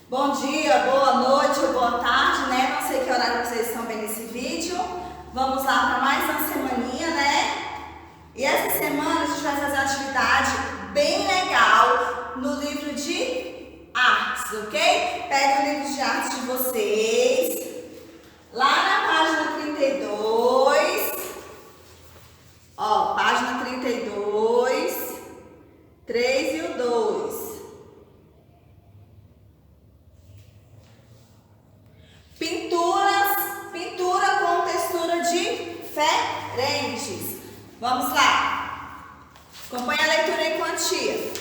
Bom dia, boa noite ou boa tarde, né? Não sei que horário vocês estão vendo esse vídeo. Vamos lá para mais uma semaninha, né? E essa semana a gente vai fazer uma atividade bem legal no livro de artes, ok? Pega o livro de artes de vocês, lá na página 32, ó, página 32, 3 e o 2. Pintura com textura diferentes. Vamos lá. Acompanhe a leitura em quantia.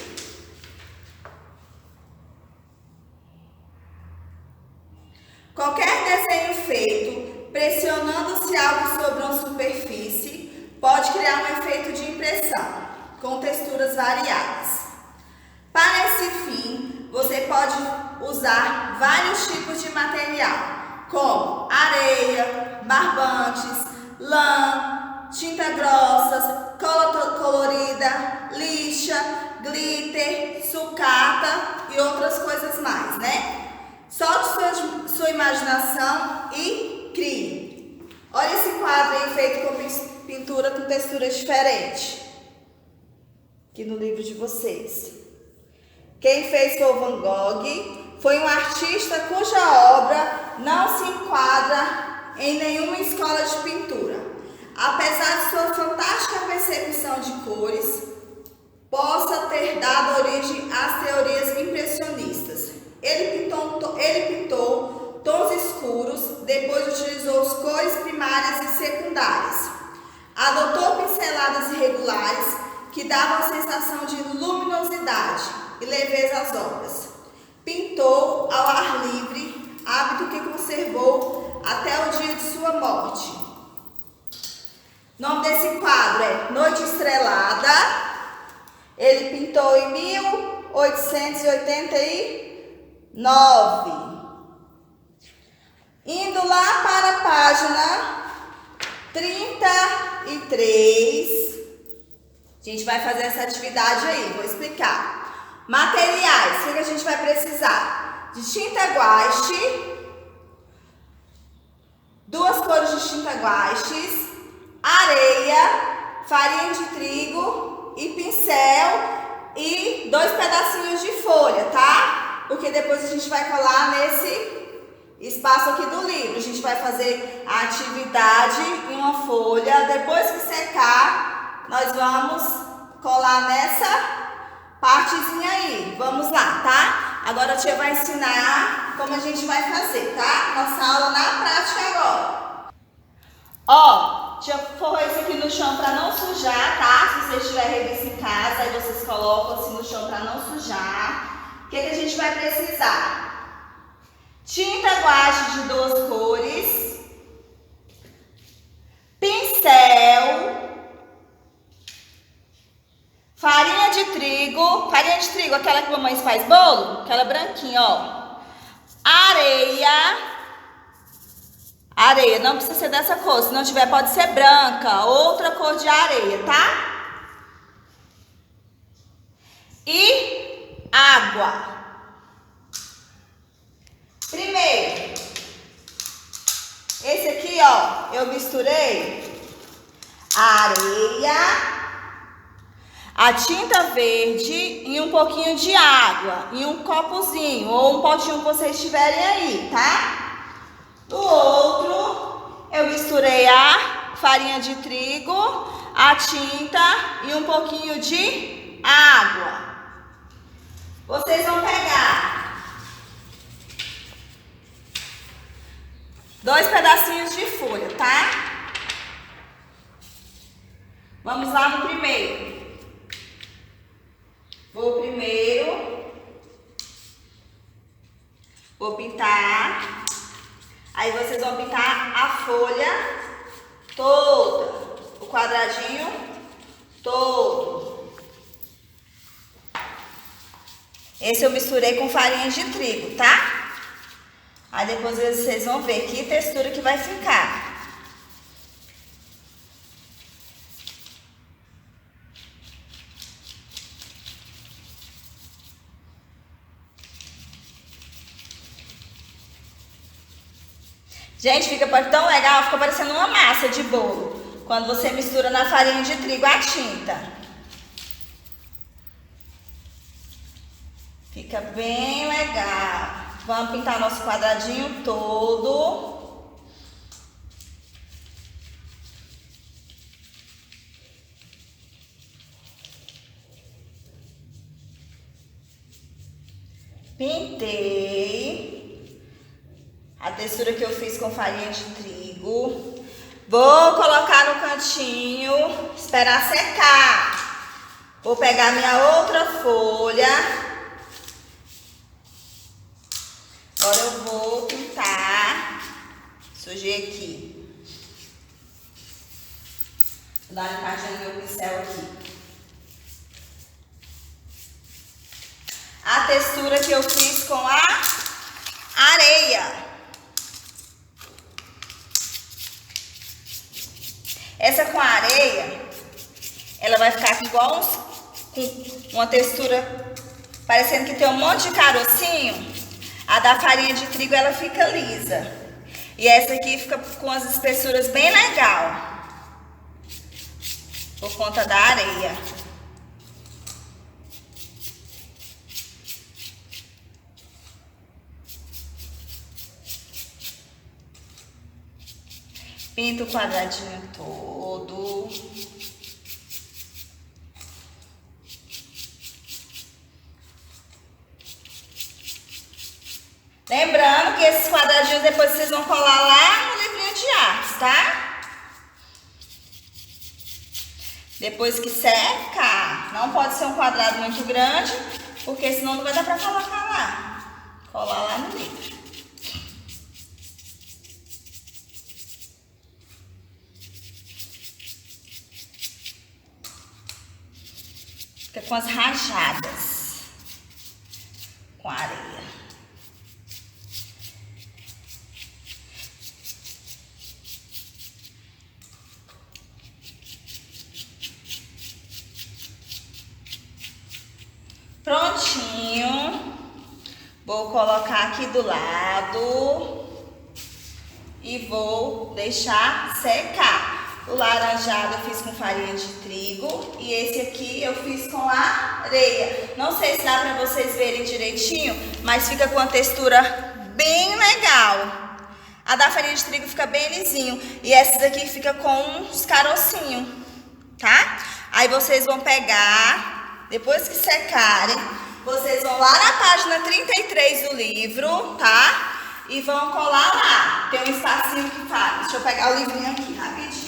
Qualquer desenho feito pressionando-se algo sobre uma superfície pode criar um efeito de impressão, com texturas variadas. Para esse fim, você pode usar vários tipos de material, como areia, barbantes, lã, tinta grossa, cola colorida, lixa, glitter, sucata e outras coisas mais, né? Solte sua imaginação e crie. Olha esse quadro aí feito com pintura com texturas diferentes, aqui no livro de vocês. Quem fez foi o Van Gogh. Foi um artista cuja obra não se enquadra em nenhuma escola de pintura. Apesar de sua fantástica percepção de cores, possa ter dado origem às teorias impressionistas. Ele pintou tons escuros, depois utilizou as cores primárias e secundárias. Adotou pinceladas irregulares que davam a sensação de luminosidade e leveza às obras. Pintou ao ar livre, hábito que conservou até o dia de sua morte. O nome desse quadro é Noite Estrelada. Ele pintou em 1889. Indo lá para a página 33, a gente vai fazer essa atividade aí, vou explicar. Materiais, o que a gente vai precisar? De tinta guache, 2 cores de tinta guache, areia, farinha de trigo e pincel e 2 pedacinhos de folha, tá? Porque depois a gente vai colar nesse espaço aqui do livro. A gente vai fazer a atividade em uma folha. Depois que secar, nós vamos colar nessa partezinha aí. Vamos lá, tá? Agora a tia vai ensinar como a gente vai fazer, tá? Nossa aula na prática agora. Ó, tia forrou isso aqui no chão para não sujar, tá? Se vocês tiverem revista em casa, aí vocês colocam assim no chão para não sujar. O que a gente vai precisar? Tinta guache de 2 cores, pincel, farinha de trigo, aquela que a mamãe faz bolo, aquela branquinha, ó. Areia, não precisa ser dessa cor, se não tiver pode ser branca, outra cor de areia, tá? E água. Primeiro, esse aqui, ó, eu misturei a areia, a tinta verde e um pouquinho de água em um copozinho ou um potinho que vocês tiverem aí, tá? No outro, eu misturei a farinha de trigo, a tinta e um pouquinho de água. Vocês vão pegar 2 pedacinhos de folha, tá? Vamos lá no primeiro. Vou pintar. Aí vocês vão pintar a folha toda, o quadradinho todo. Esse eu misturei com farinha de trigo, tá? Aí depois vocês vão ver que textura que vai ficar. Gente, fica tão legal, fica parecendo uma massa de bolo. Quando você mistura na farinha de trigo a tinta. Fica bem legal. Vamos pintar nosso quadradinho todo. Pintei a textura que eu fiz com farinha de trigo. Vou colocar no cantinho, esperar secar. Vou pegar minha outra folha. Agora eu vou pintar. Sujei aqui. Vou dar uma limpadinha no meu pincel aqui. A textura que eu fiz com a areia. Essa com a areia, ela vai ficar igual com uma textura parecendo que tem um monte de carocinho. A da farinha de trigo, ela fica lisa. E essa aqui fica com as espessuras bem legal. Por conta da areia. Pinto o quadradinho todo. Lembrando que esses quadradinhos depois vocês vão colar lá no livrinho de artes, tá? Depois que secar. Não pode ser um quadrado muito grande, porque senão não vai dar pra colocar lá. Colar lá no livro. Fica com as rajadas com a areia. Prontinho. Vou colocar aqui do lado e vou deixar secar. O laranjado eu fiz com farinha de trigo e esse aqui eu fiz com areia. Não sei se dá pra vocês verem direitinho, mas fica com uma textura bem legal. A da farinha de trigo fica bem lisinho e essa daqui fica com uns carocinhos, tá? Aí vocês vão pegar, depois que secarem, vocês vão lá na página 33 do livro, tá? E vão colar lá. Tem um espacinho que faz. Deixa eu pegar o livrinho aqui rapidinho.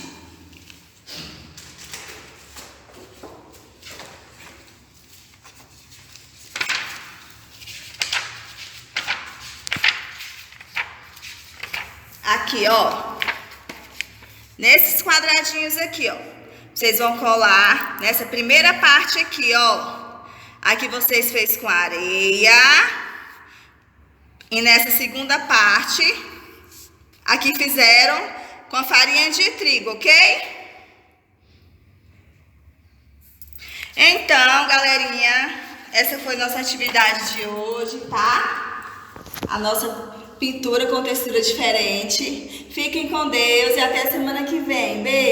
Aqui, ó, nesses quadradinhos aqui, ó, vocês vão colar nessa primeira parte aqui, ó, aqui vocês fez com areia, e nessa segunda parte, aqui fizeram com a farinha de trigo, ok? Então, galerinha, essa foi nossa atividade de hoje, tá? A nossa pintura com textura diferente. Fiquem com Deus e até semana que vem. Beijo!